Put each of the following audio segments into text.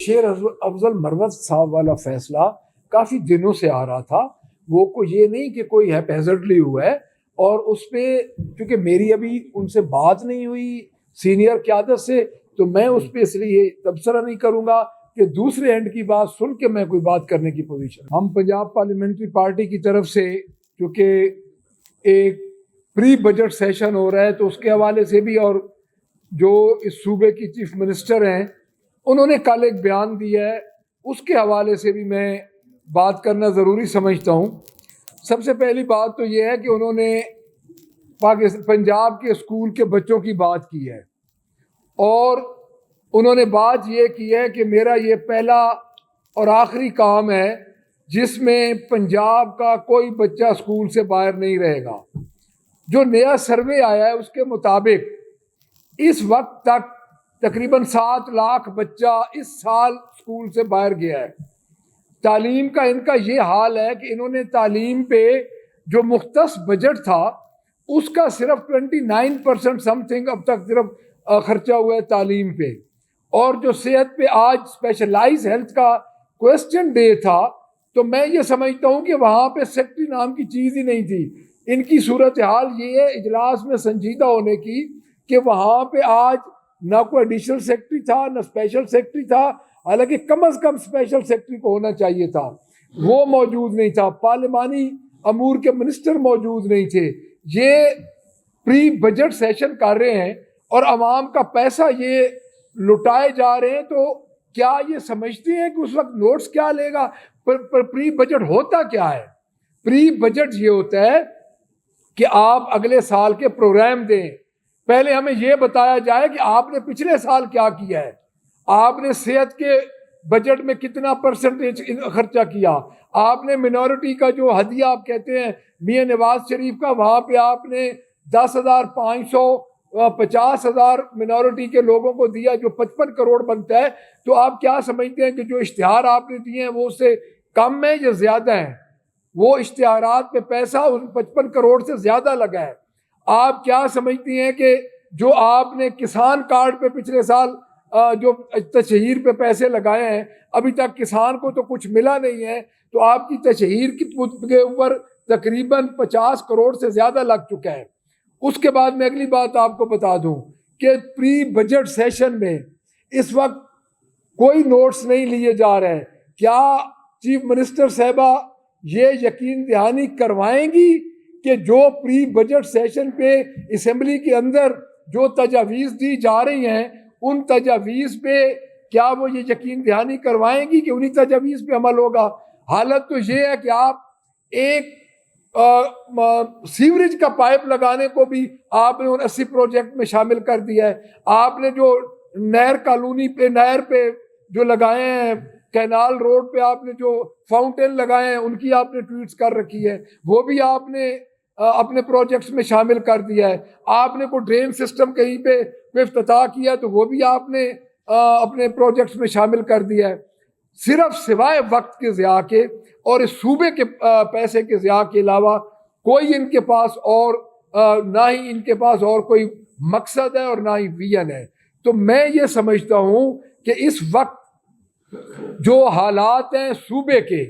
शेर अफजल मरवत साहब वाला फैसला काफ़ी दिनों से आ रहा था। वो को ये नहीं कि कोई हैज़र्डली हुआ है, और उस पर क्योंकि मेरी अभी उनसे बात नहीं हुई सीनियर क़यादत से, तो मैं उस पर इसलिए तबसरा नहीं करूँगा कि दूसरे एंड की बात सुन के मैं कोई बात करने की पोजीशन। हम पंजाब पार्लियामेंट्री पार्टी की तरफ से, क्योंकि एक प्री बजट सेशन हो रहा है, तो उसके हवाले से भी, और जो इस सूबे की चीफ मिनिस्टर हैं उन्होंने कल एक बयान दिया है, उसके हवाले से भी मैं बात करना ज़रूरी समझता हूँ। सबसे पहली बात तो ये है कि उन्होंने पंजाब के स्कूल के बच्चों की बात की है, और उन्होंने बात ये की है कि मेरा ये पहला और आखिरी काम है जिसमें पंजाब का कोई बच्चा स्कूल से बाहर नहीं रहेगा। जो नया सर्वे आया है उसके मुताबिक इस वक्त तक तकरीबन 7 लाख बच्चा इस साल स्कूल से बाहर गया है। तालीम का इनका ये हाल है कि इन्होंने तालीम पे जो मुख्तस बजट था उसका सिर्फ 29% समथिंग अब तक सिर्फ खर्चा हुआ है तालीम पे, और जो सेहत पे आज स्पेशलाइज हेल्थ का क्वेश्चन डे था, तो मैं ये समझता हूँ कि वहाँ पे सेक्रेटरी नाम की चीज़ ही नहीं थी। इनकी सूरत हाल ये है इजलास में संजीदा होने की कि वहाँ पे आज ना कोई एडिशनल सेक्रेटरी था ना स्पेशल सेक्रेटरी था, हालांकि कम से कम स्पेशल सेक्रेटरी को होना चाहिए था, वो मौजूद नहीं था। पार्लिमानी अमूर के मिनिस्टर मौजूद नहीं थे। ये प्री बजट सेशन कर रहे हैं और अवाम का पैसा ये लुटाए जा रहे हैं, तो क्या ये समझते हैं कि उस वक्त नोट्स क्या लेगा? प्री बजट होता क्या है? प्री बजट ये होता है कि आप अगले साल के प्रोग्राम दें। पहले हमें यह बताया जाए कि आपने पिछले साल क्या किया है, आपने सेहत के बजट में कितना परसेंटेज खर्चा किया, आपने मिनॉरिटी का जो हदिया आप कहते हैं मियां नवाज शरीफ का, वहाँ पे आपने 10,500 50,000 मिनॉरिटी के लोगों को दिया जो 55 करोड़ बनता है। तो आप क्या समझते हैं कि जो इश्तिहार आपने दिए हैं वो उससे कम है या ज़्यादा है? वो इश्तिहारात पे पैसा उन 55 करोड़ से ज़्यादा लगा है। आप क्या समझती हैं कि जो आपने किसान कार्ड पे पिछले साल जो तशहीर पे पैसे लगाए हैं, अभी तक किसान को तो कुछ मिला नहीं है, तो आपकी तशहीर के ऊपर तकरीबन 50 करोड़ से ज़्यादा लग चुका है। उसके बाद मैं अगली बात आपको बता दूं कि प्री बजट सेशन में इस वक्त कोई नोट्स नहीं लिए जा रहे हैं। क्या चीफ मिनिस्टर साहबा ये यकीन दहानी करवाएंगी कि जो प्री बजट सेशन पे असेंबली के अंदर जो तजावीज़ दी जा रही हैं उन तजावीज़ पे क्या वो ये यकीन दहानी करवाएंगी कि उन्हीं तजावीज़ पे अमल होगा? हालत तो ये है कि आप एक सीवरेज का पाइप लगाने को भी आपने उन 80 प्रोजेक्ट में शामिल कर दिया है। आपने जो नहर कॉलोनी पे नहर पे जो लगाए हैं, कैनाल रोड पे आपने जो फाउंटेन लगाए हैं उनकी आपने ट्वीट्स कर रखी है, वो भी आपने अपने प्रोजेक्ट्स में शामिल कर दिया है। आपने कोई ड्रेन सिस्टम कहीं पे इफ्तिताह किया तो वो भी आपने अपने प्रोजेक्ट्स में शामिल कर दिया है। सिर्फ सिवाय वक्त के ज़िया के और इस सूबे के पैसे के ज़िया के अलावा कोई इनके पास और ना ही इनके पास और कोई मकसद है और ना ही विजन है। तो मैं ये समझता हूँ कि इस वक्त जो हालात हैं सूबे के,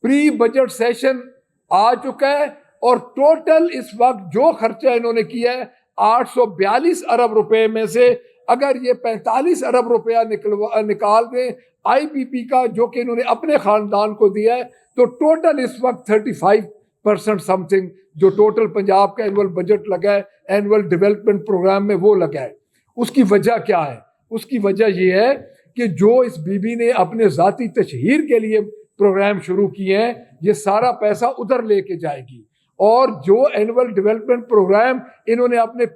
प्री बजट सेशन आ चुका है और टोटल इस वक्त जो खर्चा इन्होंने किया है 842 अरब रुपए में से अगर ये 45 अरब रुपया निकाल दें IPP का जो कि इन्होंने अपने खानदान को दिया है, तो टोटल इस वक्त 35% समथिंग जो टोटल पंजाब का एनुअल बजट लगा है एनुअल डेवलपमेंट प्रोग्राम में वो लगा है। उसकी वजह क्या है? उसकी वजह ये है कि जो इस बीबी ने अपने ज़ाती तशहीर के लिए प्रोग्राम शुरू किए हैं, ये सारा पैसा उधर लेके जाएगी। और जो एनुअल डेवलपमेंट प्रोग्राम इन्होंने अपने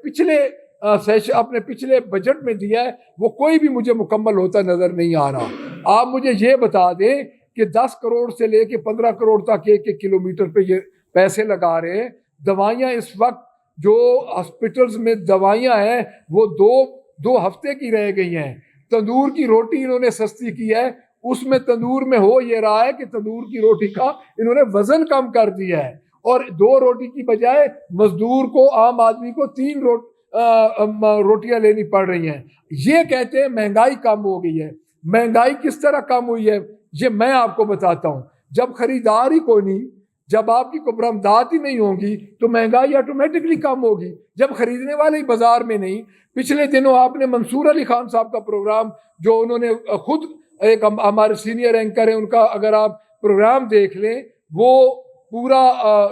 पिछले बजट में दिया है वो कोई भी मुझे मुकम्मल होता नज़र नहीं आ रहा। आप मुझे ये बता दें कि 10 करोड़ से लेके 15 करोड़ तक एक किलोमीटर पे ये पैसे लगा रहे हैं। दवाइयाँ इस वक्त जो हॉस्पिटल्स में दवाइयाँ हैं वो दो हफ्ते की रह गई हैं। तंदूर की रोटी इन्होंने सस्ती की है, उसमें तंदूर में हो ये रहा है कि तंदूर की रोटी का इन्होंने वजन कम कर दिया है और 2 रोटी की बजाय मजदूर को, आम आदमी को 3 रोटियां लेनी पड़ रही हैं। ये कहते हैं महंगाई कम हो गई है। महंगाई किस तरह कम हुई है ये मैं आपको बताता हूँ। जब खरीदार ही कोई नहीं, जब आपकी कोई बरामदात ही नहीं होगी तो महंगाई ऑटोमेटिकली कम होगी। जब खरीदने वाले ही बाजार में नहीं, पिछले दिनों आपने मंसूर अली खान साहब का प्रोग्राम जो उन्होंने खुद एक हमारे सीनियर एंकर हैं उनका अगर आप प्रोग्राम देख लें, वो पूरा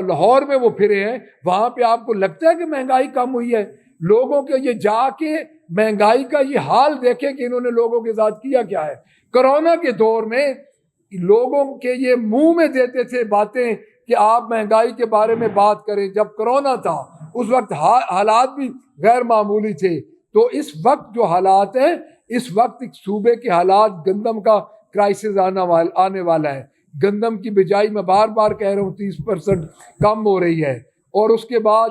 लाहौर में वो फिरे हैं, वहां पे आपको लगता है कि महंगाई कम हुई है? लोगों के ये जाके महंगाई का ये हाल देखें कि इन्होंने लोगों के साथ किया क्या है। कोरोना के दौर में लोगों के ये मुंह में देते थे बातें कि आप महंगाई के बारे में बात करें। जब कोरोना था उस वक्त हालात भी गैर मामूली थे। तो इस वक्त जो हालात हैं, इस वक्त एक सूबे के हालात, गंदम का क्राइसिस आने वाला है। गंदम की बिजाई मैं बार बार कह रहा हूँ 30% कम हो रही है। और उसके बाद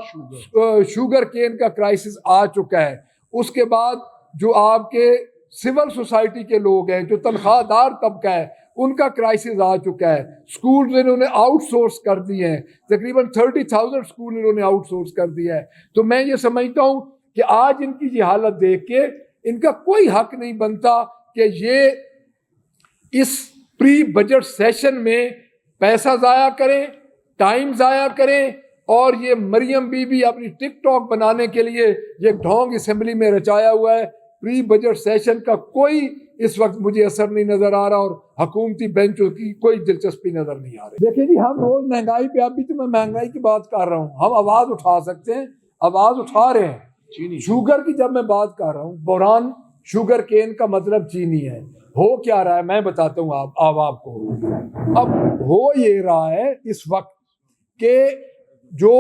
शुगर केन का क्राइसिस आ चुका है। उसके बाद जो आपके सिविल सोसाइटी के लोग हैं, जो तनख्वाहदार तबका है, उनका क्राइसिस आ चुका है। स्कूल इन्होंने आउटसोर्स कर दिए हैं, तकरीबन 30,000 स्कूल इन्होंने आउटसोर्स कर दिया है। तो मैं ये समझता हूँ कि आज इनकी ये हालत देख के इनका कोई हक नहीं बनता कि ये इस प्री बजट सेशन में पैसा ज़ाया करें, टाइम ज़ाया करें, और ये मरियम बीबी अपनी टिकटॉक बनाने के लिए ये ढोंग असेंबली में रचाया हुआ है। प्री बजट सेशन का कोई इस वक्त मुझे असर नहीं नजर आ रहा और हुकूमती बेंचों की कोई दिलचस्पी नजर नहीं आ रही। देखिए जी, हम रोज महंगाई पे, अभी तो मैं महंगाई की बात कर रहा हूँ, हम आवाज उठा सकते हैं, आवाज उठा रहे हैं। शुगर की जब मैं बात कर रहा हूँ, बोरान शुगर केन का मतलब चीनी है। हो क्या रहा है मैं बताता हूँ आपको। अब हो ये रहा है इस वक्त के जो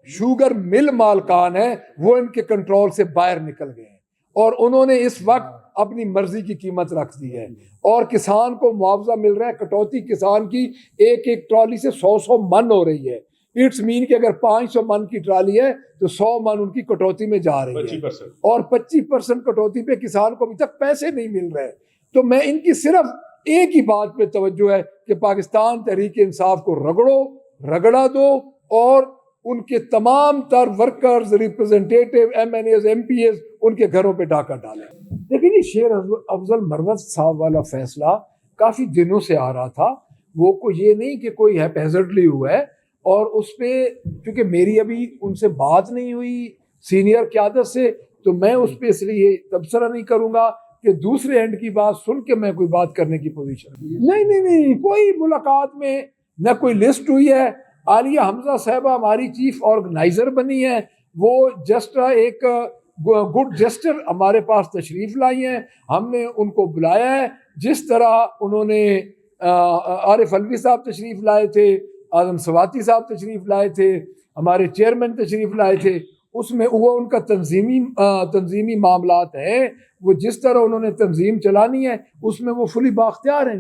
शुगर मिल मालकान है वो इनके कंट्रोल से बाहर निकल गए हैं और उन्होंने इस वक्त अपनी मर्जी की कीमत रख दी है और किसान को मुआवजा मिल रहा है। कटौती किसान की एक एक ट्रॉली से 100 मन हो रही है। इट्स मीन कि अगर 500 मन की ट्राली है तो 100 मन उनकी कटौती में जा रही है और 25% कटौती पे किसान को अभी तक पैसे नहीं मिल रहे। तो मैं इनकी सिर्फ एक ही बात पे तवज्जो है कि पाकिस्तान तहरीक इंसाफ को रगड़ा दो और उनके तमाम तर वर्कर्स, रिप्रेजेंटेटिव, MNAs, MPs उनके घरों पे डाका डालें। लेकिन ये शेर अफजल मरवत साहब वाला फैसला काफ़ी दिनों से आ रहा था, वो को ये नहीं कि कोई हैज़र्डली हुआ है। और उस पर क्योंकि मेरी अभी उनसे बात नहीं हुई सीनियर क़यादत से, तो मैं उस पर इसलिए तबसरा नहीं करूँगा कि दूसरे एंड की बात सुन के मैं कोई बात करने की पोजीशन नहीं, कोई मुलाकात में न कोई लिस्ट हुई है। आलिया हमजा साहबा हमारी चीफ ऑर्गेनाइजर बनी है, वो जस्ट एक गुड जेस्टर हमारे पास तशरीफ लाई हैं, हमने उनको बुलाया है। जिस तरह उन्होंने आरिफ अलवी साहब तशरीफ लाए थे, आजम सवाती साहब तशरीफ लाए थे, हमारे चेयरमैन तशरीफ लाए थे, उसमें वो उनका तंजीमी मामलात है, वो जिस तरह उन्होंने तंजीम चलानी है उसमें वो फुली बाख्तियार हैं।